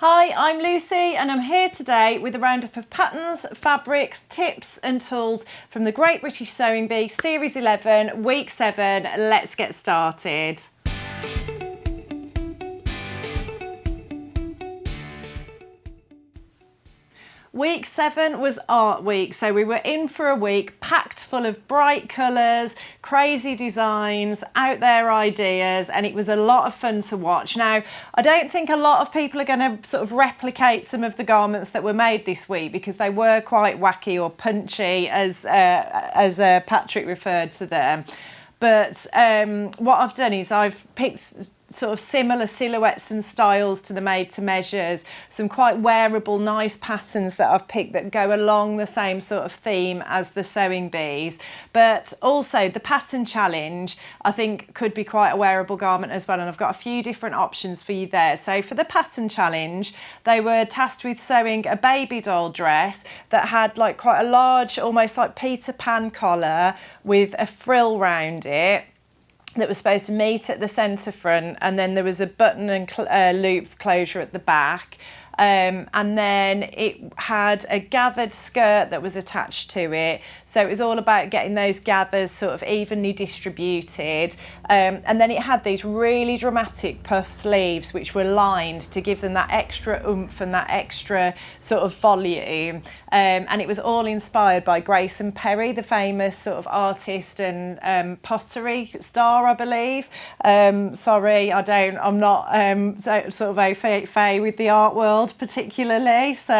Hi, I'm Lucy and I'm here today with a roundup of patterns, fabrics, tips and tools from the Great British Sewing Bee Series 11, Week 7. Let's get started. Week 7 was Art Week, so we were in for a week packed full of bright colours, crazy designs, out there ideas, and it was a lot of fun to watch. Now, I don't think a lot of people are going to sort of replicate some of the garments that were made this week because they were quite wacky or punchy, as Patrick referred to them. But what I've done is I've picked sort of similar silhouettes and styles to the made to measures, some quite wearable, nice patterns that I've picked that go along the same sort of theme as the sewing bees. But also the pattern challenge, I think could be quite a wearable garment as well. And I've got a few different options for you there. So for the pattern challenge, they were tasked with sewing a baby doll dress that had like quite a large, almost like Peter Pan collar with a frill round it that was supposed to meet at the centre front, and then there was a button and loop closure at the back. And then it had a gathered skirt that was attached to it. So it was all about getting those gathers sort of evenly distributed. And then it had these really dramatic puff sleeves, which were lined to give them that extra oomph and that extra sort of volume. And it was all inspired by Grayson Perry, the famous sort of artist and pottery star, I believe. Sorry, I'm not sort of au fait with the art world particularly, so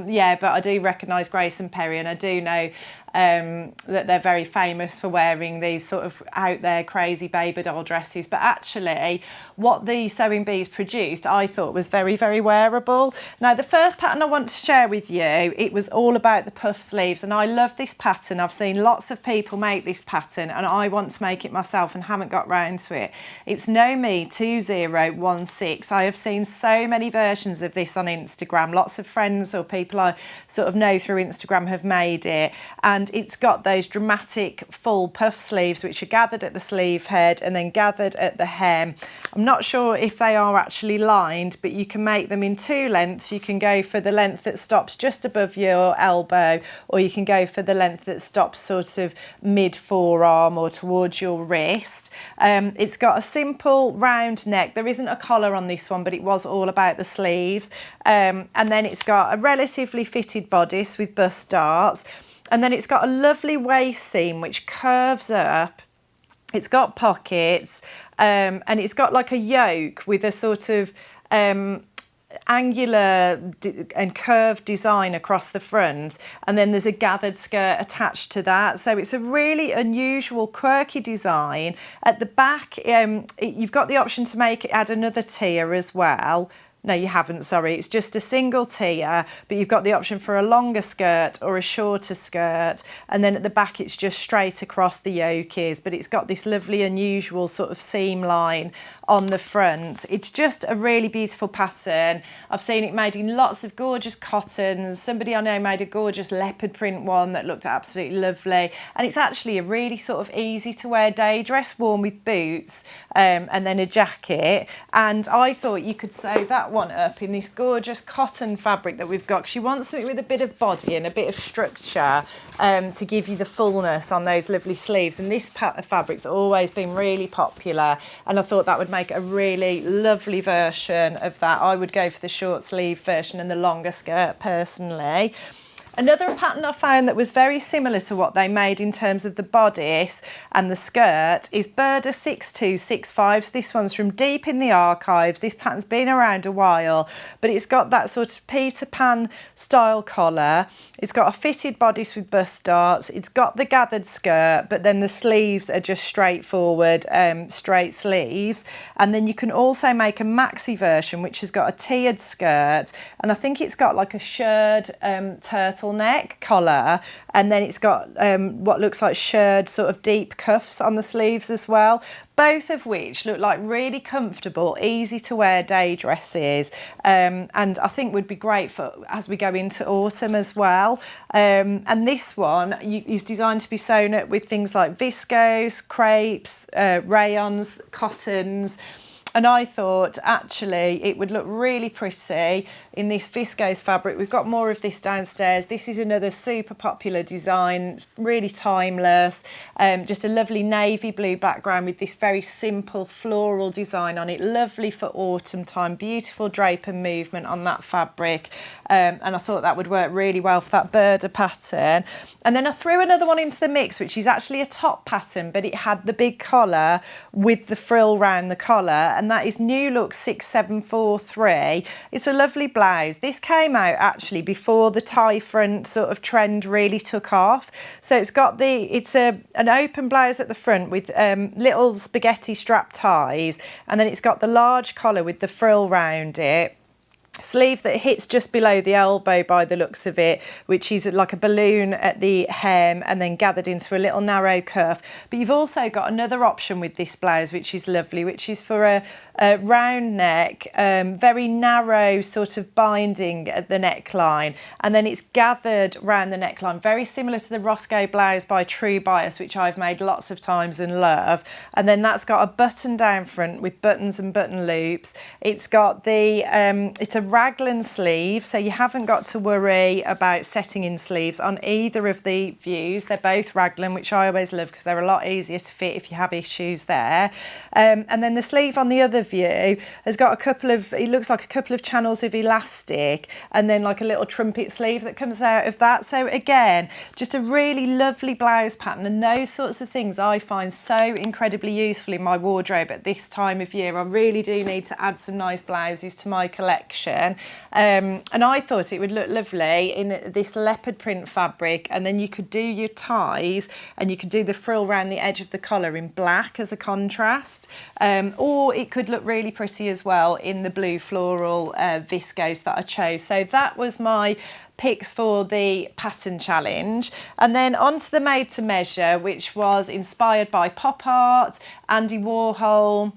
yeah, but I do recognise Grayson Perry, and I do know that they're very famous for wearing these sort of out there crazy baby doll dresses. But actually what the sewing bees produced I thought was very, very wearable. Now the first pattern I want to share with you, it was all about the puff sleeves, and I love this pattern. I've seen lots of people make this pattern and I want to make it myself and haven't got round to it. It's Nomi 2016. I have seen so many versions of this on Instagram. Lots of friends or people I sort of know through Instagram have made it, and it's got those dramatic full puff sleeves which are gathered at the sleeve head and then gathered at the hem. I'm not sure if they are actually lined, but you can make them in two lengths. You can go for the length that stops just above your elbow, or you can go for the length that stops sort of mid forearm or towards your wrist. It's got a simple round neck. There isn't a collar on this one, but it was all about the sleeves. And then it's got a relatively fitted bodice with bust darts. And then it's got a lovely waist seam which curves up. It's got pockets, and it's got like a yoke with a sort of angular and curved design across the front, and then there's a gathered skirt attached to that. So it's a really unusual, quirky design. At the back, you've got the option to add another tier as well. No, you haven't, sorry. It's just a single tier, but you've got the option for a longer skirt or a shorter skirt. And then at the back, it's just straight across the yoke is, but it's got this lovely, unusual sort of seam line on the front. It's just a really beautiful pattern. I've seen it made in lots of gorgeous cottons. Somebody I know made a gorgeous leopard print one that looked absolutely lovely. And it's actually a really sort of easy to wear day dress, worn with boots and then a jacket. And I thought you could sew that one up in this gorgeous cotton fabric that we've got, because you want something with a bit of body and a bit of structure to give you the fullness on those lovely sleeves. And this fabric's always been really popular, and I thought that would make a really lovely version of that. I would go for the short sleeve version and the longer skirt personally. Another pattern I found that was very similar to what they made in terms of the bodice and the skirt is Burda 6265. So this one's from deep in the archives. This pattern's been around a while, but it's got that sort of Peter Pan style collar. It's got a fitted bodice with bust darts. It's got the gathered skirt, but then the sleeves are just straightforward, straight sleeves. And then you can also make a maxi version, which has got a tiered skirt. And I think it's got like a shirred turtleneck collar, and then it's got what looks like shirred sort of deep cuffs on the sleeves as well, both of which look like really comfortable, easy to wear day dresses, and I think would be great for as we go into autumn as well. And this one is designed to be sewn up with things like viscose, crepes, rayons, cottons. I thought actually it would look really pretty in this viscose fabric. We've got more of this downstairs. This is another super popular design, really timeless. Just a lovely navy blue background with this very simple floral design on it. Lovely for autumn time, beautiful drape and movement on that fabric. And I thought that would work really well for that Burda pattern. And then I threw another one into the mix, which is actually a top pattern, but it had the big collar with the frill round the collar, and that is New Look 6743. It's a lovely blouse. This came out actually before the tie front sort of trend really took off. So it's got an open blouse at the front with little spaghetti strap ties, and then it's got the large collar with the frill round it. Sleeve that hits just below the elbow by the looks of it, which is like a balloon at the hem and then gathered into a little narrow cuff. But you've also got another option with this blouse, which is lovely, which is for a round neck, very narrow sort of binding at the neckline, and then it's gathered around the neckline, very similar to the Roscoe blouse by True Bias, which I've made lots of times and love. And then that's got a button down front with buttons and button loops. It's got it's a raglan sleeve, so you haven't got to worry about setting in sleeves on either of the views. They're both raglan, which I always love because they're a lot easier to fit if you have issues there. And then the sleeve on the other view has got it looks like a couple of channels of elastic, and then like a little trumpet sleeve that comes out of that. So again, just a really lovely blouse pattern, and those sorts of things I find so incredibly useful in my wardrobe at this time of year. I really do need to add some nice blouses to my collection. And I thought it would look lovely in this leopard print fabric, and then you could do your ties and you could do the frill around the edge of the collar in black as a contrast, or it could look really pretty as well in the blue floral viscose that I chose. So that was my picks for the pattern challenge. And then onto the made to measure, which was inspired by pop art, Andy Warhol,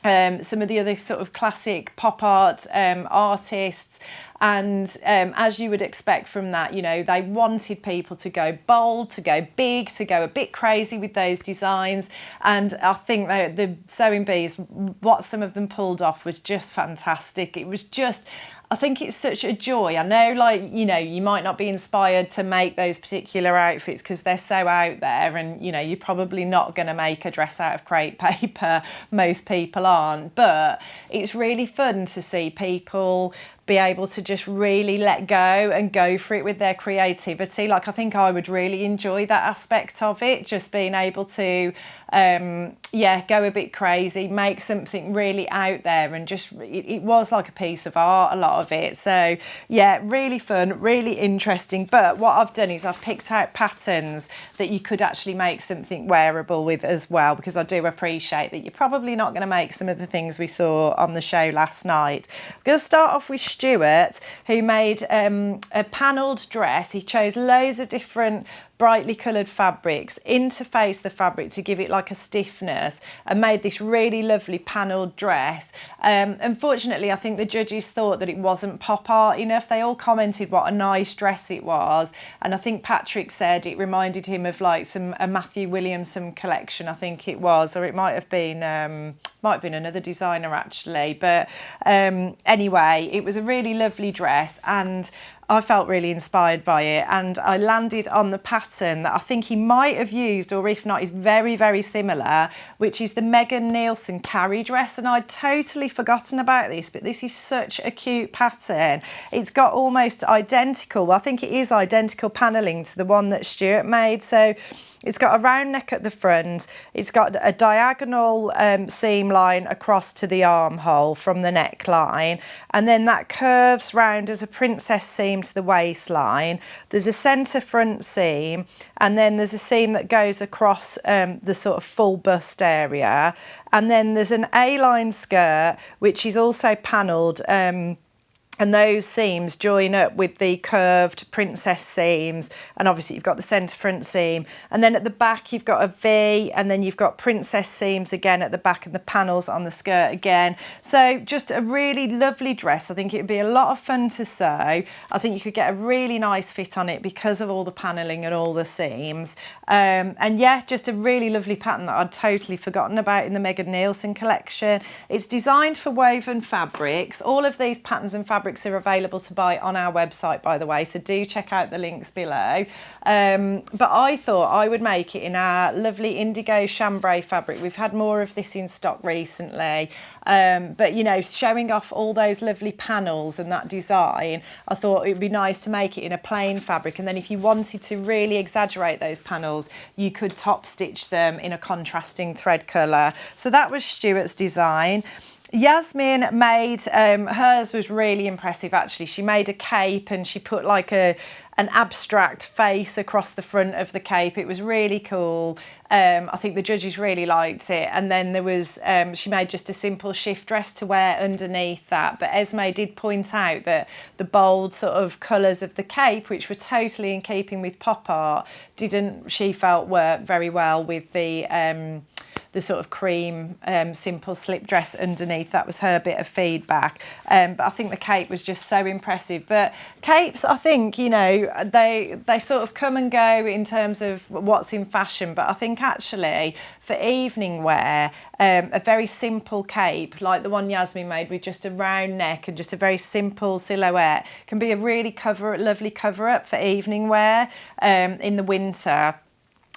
some of the other sort of classic pop art artists. And as you would expect from that, you know, they wanted people to go bold, to go big, to go a bit crazy with those designs. And I think the sewing bees, what some of them pulled off was just fantastic. It was just, I think it's such a joy. I know, like, you know, you might not be inspired to make those particular outfits because they're so out there, and, you know, you're probably not going to make a dress out of crepe paper. Most people aren't. But it's really fun to see people be able to just really let go and go for it with their creativity. Like, I think I would really enjoy that aspect of it, just being able to go a bit crazy, make something really out there, and just it was like a piece of art, a lot of it. So yeah, really fun, really interesting. But what I've done is I've picked out patterns that you could actually make something wearable with as well, because I do appreciate that you're probably not going to make some of the things we saw on the show last night. I'm going to start off with Stuart, who made a panelled dress. He chose loads of different brightly coloured fabrics, interfaced the fabric to give it like a stiffness, and made this really lovely panelled dress. Unfortunately, I think the judges thought that it wasn't pop art enough. They all commented what a nice dress it was, and I think Patrick said it reminded him of like a Matthew Williamson collection, I think it was, or it might have been another designer actually. But anyway, it was a really lovely dress, and I felt really inspired by it, and I landed on the pattern that I think he might have used, or if not is very, very similar, which is the Megan Nielsen Karri dress. And I'd totally forgotten about this, but this is such a cute pattern. It's got almost identical, well, I think it is identical panelling to the one that Stuart made. So it's got a round neck at the front. It's got a diagonal seam line across to the armhole from the neckline, and then that curves round as a princess seam to the waistline. There's a centre front seam, and then there's a seam that goes across the sort of full bust area, and then there's an A-line skirt which is also panelled And those seams join up with the curved princess seams, and obviously you've got the centre front seam, and then at the back you've got a V, and then you've got princess seams again at the back and the panels on the skirt again. So just a really lovely dress. I think it would be a lot of fun to sew. I think you could get a really nice fit on it because of all the panelling and all the seams. And yeah, just a really lovely pattern that I'd totally forgotten about in the Megan Nielsen collection. It's designed for woven fabrics. All of these patterns and fabrics are available to buy on our website, by the way, so do check out the links below. But I thought I would make it in our lovely indigo chambray fabric. We've had more of this in stock recently, but you know, showing off all those lovely panels and that design, I thought it would be nice to make it in a plain fabric, and then if you wanted to really exaggerate those panels, you could top stitch them in a contrasting thread colour. So that was Stuart's design. Yasmin made, hers was really impressive actually. She made a cape and she put like an abstract face across the front of the cape. It was really cool. I think the judges really liked it. And then there was, she made just a simple shift dress to wear underneath that. But Esme did point out that the bold sort of colours of the cape, which were totally in keeping with pop art, didn't, she felt, work very well with the sort of cream simple slip dress underneath. That was her bit of feedback, but I think the cape was just so impressive. But capes, I think, you know, they sort of come and go in terms of what's in fashion, but I think actually for evening wear, a very simple cape like the one Yasmin made with just a round neck and just a very simple silhouette can be a really lovely cover up for evening wear in the winter.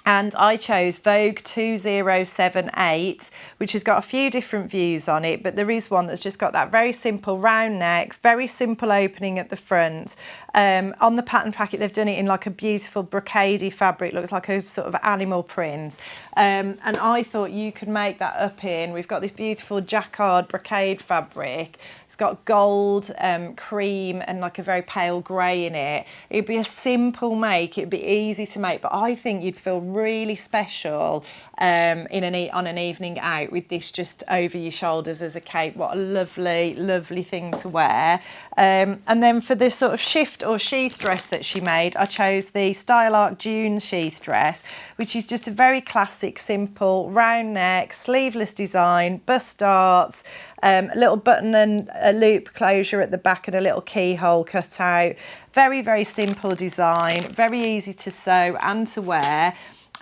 And I chose Vogue 2078, which has got a few different views on it, but there is one that's just got that very simple round neck, very simple opening at the front. On the pattern packet, they've done it in like a beautiful brocadey fabric, looks like a sort of animal print. And I thought you could make that up in, we've got this beautiful jacquard brocade fabric. It's got gold, cream and like a very pale grey in it. It'd be a simple make, it'd be easy to make, but I think you'd feel really special on an evening out with this just over your shoulders as a cape. What a lovely, lovely thing to wear. And then for this sort of shift or sheath dress that she made, I chose the Style Arc June sheath dress, which is just a very classic, simple, round neck, sleeveless design, bust darts, a little button and a loop closure at the back and a little keyhole cut out. Very, very simple design, very easy to sew and to wear.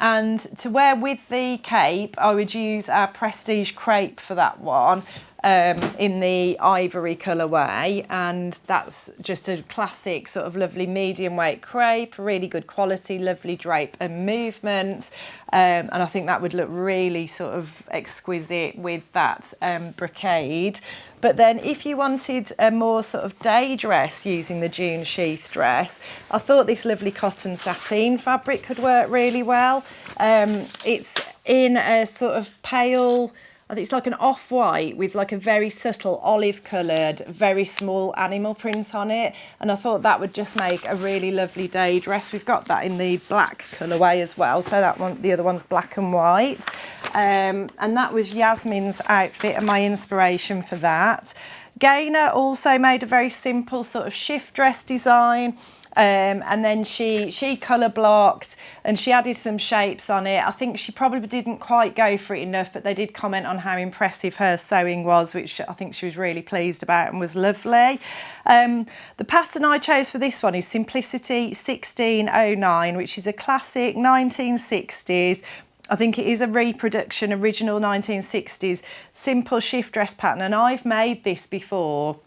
And to wear with the cape, I would use our Prestige crepe for that one, in the ivory colourway, and that's just a classic sort of lovely medium weight crepe, really good quality, lovely drape and movement, and I think that would look really sort of exquisite with that brocade. But then if you wanted a more sort of day dress using the June sheath dress, I thought this lovely cotton sateen fabric could work really well. It's in a sort of pale, I think it's like an off-white with like a very subtle olive-coloured, very small animal print on it. And I thought that would just make a really lovely day dress. We've got that in the black colourway as well. So that one, the other one's black and white. And that was Yasmin's outfit and my inspiration for that. Gaynor also made a very simple sort of shift dress design. And then she colour blocked and she added some shapes on it. I think she probably didn't quite go for it enough, but they did comment on how impressive her sewing was, which I think she was really pleased about and was lovely. The pattern I chose for this one is Simplicity 1609, which is a classic 1960s. I think it is a reproduction, original 1960s, simple shift dress pattern. And I've made this before.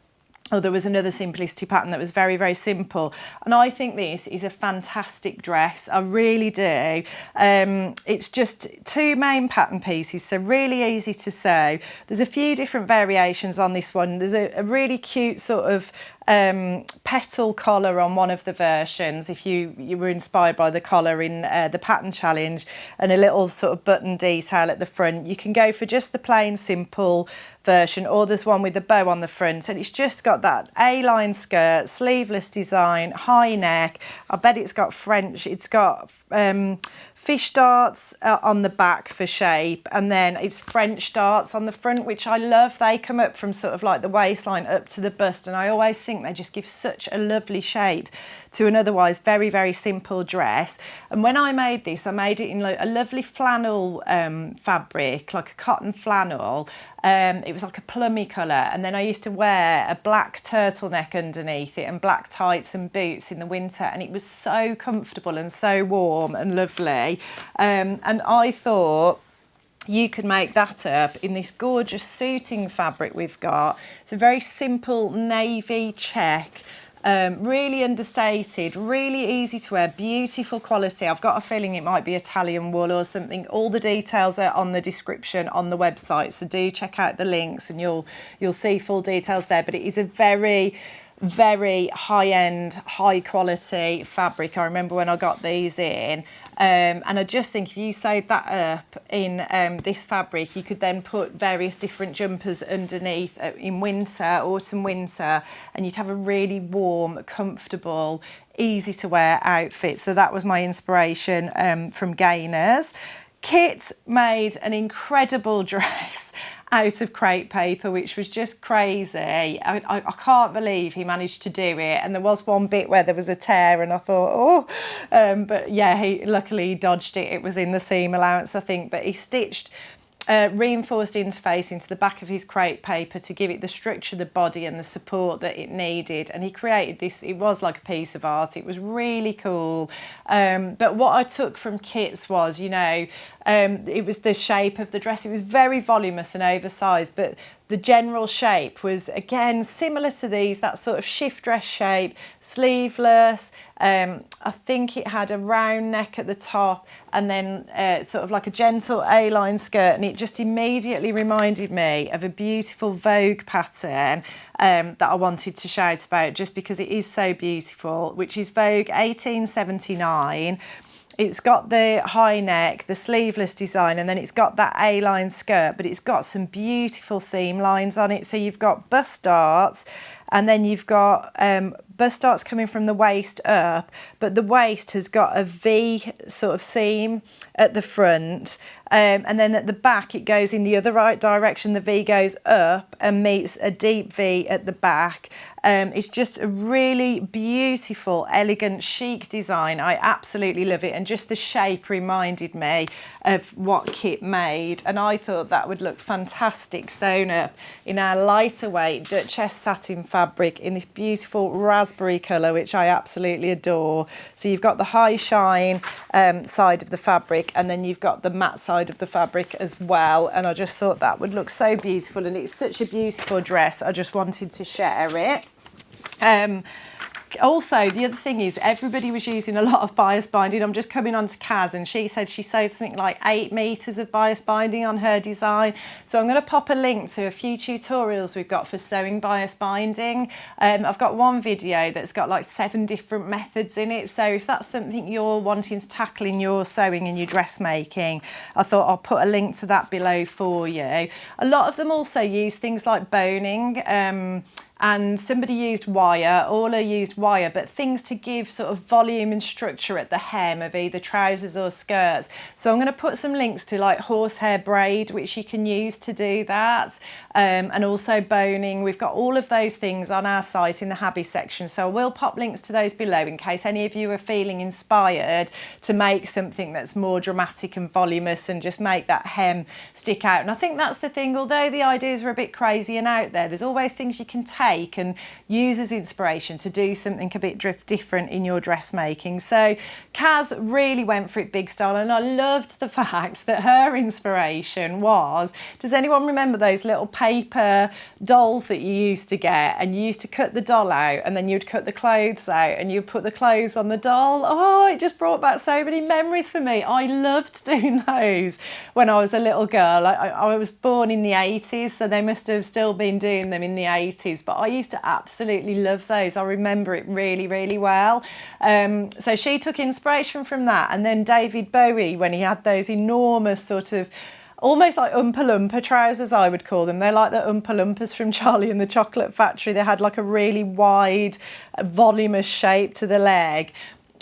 Oh, there was another Simplicity pattern that was very, very simple. And I think this is a fantastic dress. I really do. It's just two main pattern pieces, so really easy to sew. There's a few different variations on this one. There's a really cute sort of petal collar on one of the versions, if you were inspired by the collar in the pattern challenge, and a little sort of button detail at the front. You can go for just the plain simple version, or there's one with a bow on the front, and it's just got that A-line skirt, sleeveless design, high neck. I bet it's got French fish darts on the back for shape, and then it's French darts on the front, which I love. They come up from sort of like the waistline up to the bust, and I always think they just give such a lovely shape to an otherwise very, very simple dress. And when I made this, I made it in a lovely flannel fabric, like a cotton flannel. It was like a plummy colour, and then I used to wear a black turtleneck underneath it and black tights and boots in the winter, and it was so comfortable and so warm and lovely. And I thought you could make that up in this gorgeous suiting fabric we've got. It's a very simple navy check. Really understated, really easy to wear, beautiful quality. I've got a feeling it might be Italian wool or something. All the details are on the description on the website, so do check out the links and you'll see full details there. But it is a very, very high-end, high-quality fabric. I remember when I got these in, and I just think if you sewed that up in this fabric, you could then put various different jumpers underneath in winter, autumn, winter, and you'd have a really warm, comfortable, easy to wear outfit. So that was my inspiration from Gainers. Kit made an incredible dress out of crepe paper, which was just crazy. I can't believe he managed to do it. And there was one bit where there was a tear and I thought, but yeah, he luckily dodged it. It was in the seam allowance, I think, but he stitched reinforced interface into the back of his crepe paper to give it the structure, the body and the support that it needed. And he created this, it was like a piece of art. It was really cool. But what I took from Kit's was, it was the shape of the dress. It was very voluminous and oversized, but the general shape was, again, similar to these, that sort of shift dress shape, sleeveless. I think it had a round neck at the top and then sort of like a gentle A-line skirt, and it just immediately reminded me of a beautiful Vogue pattern that I wanted to shout about just because it is so beautiful, which is Vogue 1879. It's got the high neck, the sleeveless design, and then it's got that A-line skirt, but it's got some beautiful seam lines on it. So you've got bust darts, and then you've got bust darts coming from the waist up, but the waist has got a V sort of seam at the front, and then at the back it goes in the other right direction. The V goes up and meets a deep V at the back. It's just a really beautiful, elegant, chic design. I absolutely love it, and just the shape reminded me of what Kit made, and I thought that would look fantastic sewn up in our lighter weight Duchess satin fabric in this beautiful raspberry colour, which I absolutely adore. So you've got the high shine side of the fabric, and then you've got the matte side of the fabric as well, and I just thought that would look so beautiful, and it's such a beautiful dress. I just wanted to share it. Also, the other thing is everybody was using a lot of bias binding. I'm just coming on to Kaz, and she said she sewed something like 8 meters of bias binding on her design. So I'm going to pop a link to a few tutorials we've got for sewing bias binding. I've got one video that's got like 7 different methods in it. So if that's something you're wanting to tackle in your sewing and your dressmaking, I thought I'll put a link to that below for you. A lot of them also use things like boning, and somebody used wire, Orla used wire, but things to give sort of volume and structure at the hem of either trousers or skirts. So I'm going to put some links to like horsehair braid, which you can use to do that, and also boning. We've got all of those things on our site in the Habby section, so I will pop links to those below in case any of you are feeling inspired to make something that's more dramatic and voluminous and just make that hem stick out. And I think that's the thing, although the ideas are a bit crazy and out there, there's always things you can take and use as inspiration to do something a bit different in your dressmaking. So Kaz really went for it big style, and I loved the fact that her inspiration was, does anyone remember those little paper dolls that you used to get, and you used to cut the doll out and then you'd cut the clothes out and you'd put the clothes on the doll? Oh, it just brought back so many memories for me. I loved doing those when I was a little girl. I was born in the 80s, so they must have still been doing them in the 80s, but I used to absolutely love those. I remember it really, really well. So she took inspiration from that. And then David Bowie, when he had those enormous sort of almost like Oompa Loompa trousers, I would call them. They're like the Oompa Loompas from Charlie and the Chocolate Factory. They had like a really wide, voluminous shape to the leg.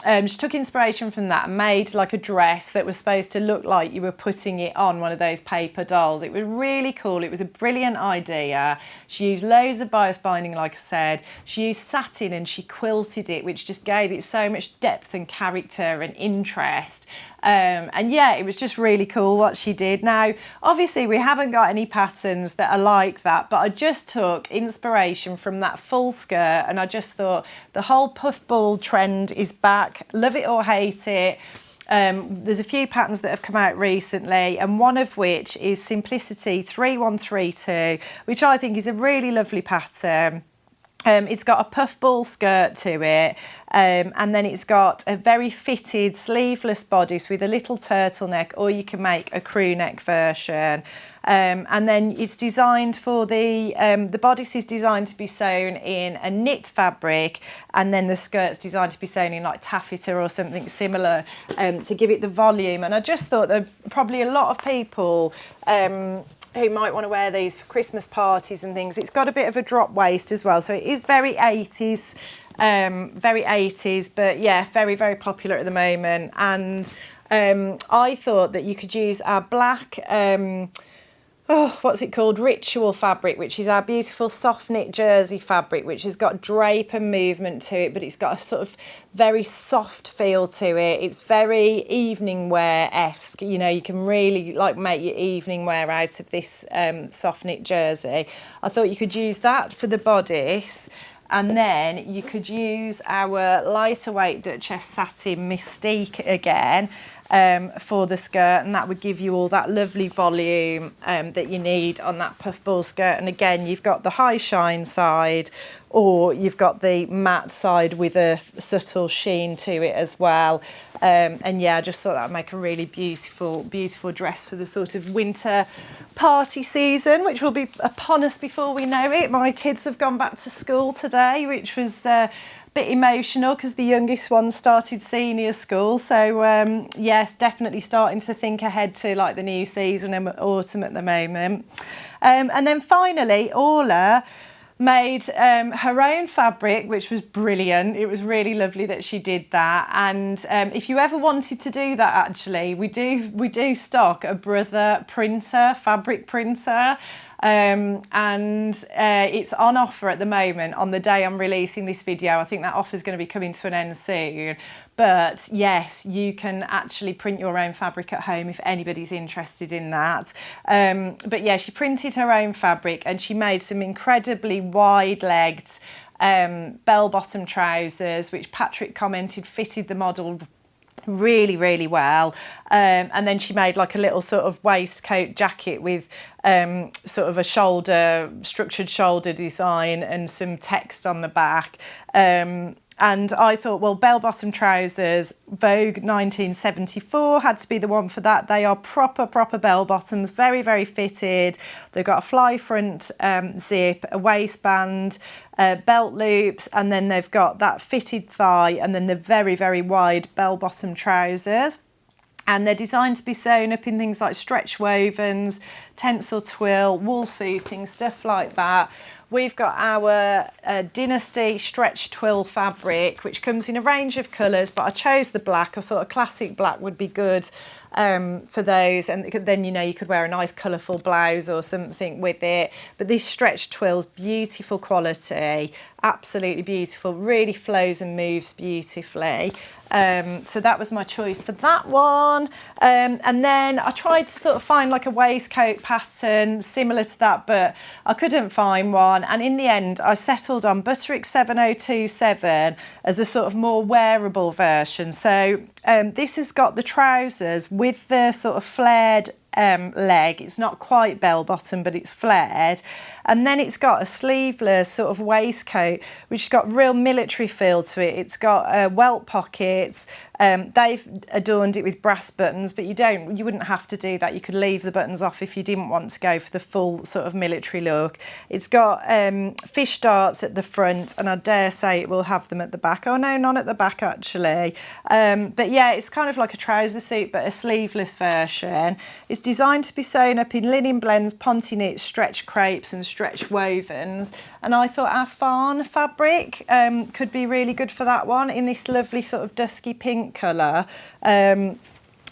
she took inspiration from that and made like a dress that was supposed to look like you were putting it on one of those paper dolls. It was really cool. It was a brilliant idea. She used loads of bias binding, like I said. She used satin and she quilted it, which just gave it so much depth and character and interest. And yeah, it was just really cool what she did. Now, obviously we haven't got any patterns that are like that, but I just took inspiration from that full skirt and I just thought the whole puffball trend is back. Love it or hate it. There's a few patterns that have come out recently, and one of which is Simplicity 3132, which I think is a really lovely pattern. It's got a puffball skirt to it, and then it's got a very fitted sleeveless bodice with a little turtleneck, or you can make a crew neck version. And then it's designed for the bodice is designed to be sewn in a knit fabric, and then the skirt's designed to be sewn in like taffeta or something similar to give it the volume. And I just thought there are probably a lot of people who might want to wear these for Christmas parties and things. It's got a bit of a drop waist as well, so it is very 80s, but yeah, very, very popular at the moment. And I thought that you could use our black, what's it called? Ritual fabric, which is our beautiful soft knit jersey fabric, which has got drape and movement to it, but it's got a sort of very soft feel to it. It's very evening wear-esque. You know, you can really like make your evening wear out of this soft knit jersey. I thought you could use that for the bodice, and then you could use our lighter weight Duchess satin Mystique again for the skirt, and that would give you all that lovely volume that you need on that puffball skirt. And again, you've got the high shine side, or you've got the matte side with a subtle sheen to it as well. And yeah, I just thought that would make a really beautiful, beautiful dress for the sort of winter party season, which will be upon us before we know it. My kids have gone back to school today, which was bit emotional because the youngest one started senior school, so yes, definitely starting to think ahead to like the new season and autumn at the moment. And then finally, Orla made her own fabric, which was brilliant. It was really lovely that she did that. And if you ever wanted to do that, actually, we do stock a Burda printer, fabric printer. And it's on offer at the moment on the day I'm releasing this video. I think that offer is going to be coming to an end soon. But yes, you can actually print your own fabric at home if anybody's interested in that. But yeah, she printed her own fabric and she made some incredibly wide-legged bell-bottom trousers, which Patrick commented fitted the model really, really well. And then she made like a little sort of waistcoat jacket with sort of a structured shoulder design and some text on the back. And I thought, well, bell-bottom trousers, Vogue 1974 had to be the one for that. They are proper bell-bottoms, very, very fitted. They've got a fly front zip, a waistband, belt loops, and then they've got that fitted thigh, and then the very, very wide bell-bottom trousers. And they're designed to be sewn up in things like stretch wovens, tensile twill, wool suiting, stuff like that. We've got our Dynasty stretch twill fabric, which comes in a range of colours, but I chose the black. I thought a classic black would be good for those, and then, you know, you could wear a nice colourful blouse or something with it. But this stretch twill's beautiful quality, absolutely beautiful, really flows and moves beautifully. So that was my choice for that one. And then I tried to sort of find like a waistcoat pattern similar to that, but I couldn't find one. And in the end, I settled on Butterick 7027 as a sort of more wearable version. So this has got the trousers with the sort of flared leg. It's not quite bell bottom, but it's flared. And then it's got a sleeveless sort of waistcoat, which has got real military feel to it. It's got welt pockets. They've adorned it with brass buttons, but you wouldn't have to do that. You could leave the buttons off if you didn't want to go for the full sort of military look. It's got fish darts at the front, and I dare say it will have them at the back. Oh no, none at the back actually. But yeah, it's kind of like a trouser suit, but a sleeveless version. It's designed to be sewn up in linen blends, ponte knits, stretch crepes and stretch wovens, and I thought our fawn fabric could be really good for that one in this lovely sort of dusky pink colour.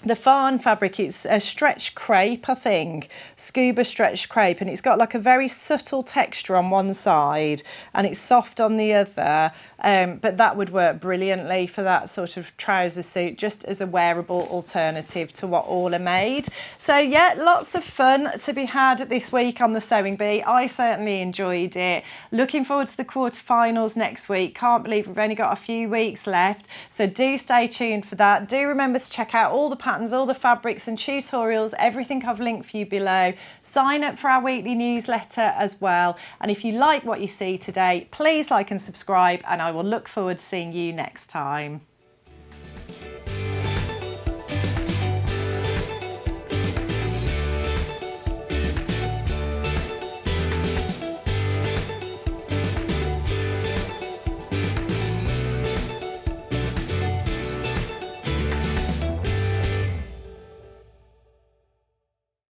The fawn fabric, it's a stretch crepe, I think, scuba stretch crepe, and it's got like a very subtle texture on one side and it's soft on the other, but that would work brilliantly for that sort of trouser suit, just as a wearable alternative to what all are made. So yeah, lots of fun to be had this week on the Sewing Bee. I certainly enjoyed it. Looking forward to the quarterfinals next week. Can't believe we've only got a few weeks left, so do stay tuned for that. Do remember to check out all the patterns, all the fabrics and tutorials, everything I've linked for you below. Sign up for our weekly newsletter as well, and if you like what you see today, please like and subscribe, and I will look forward to seeing you next time.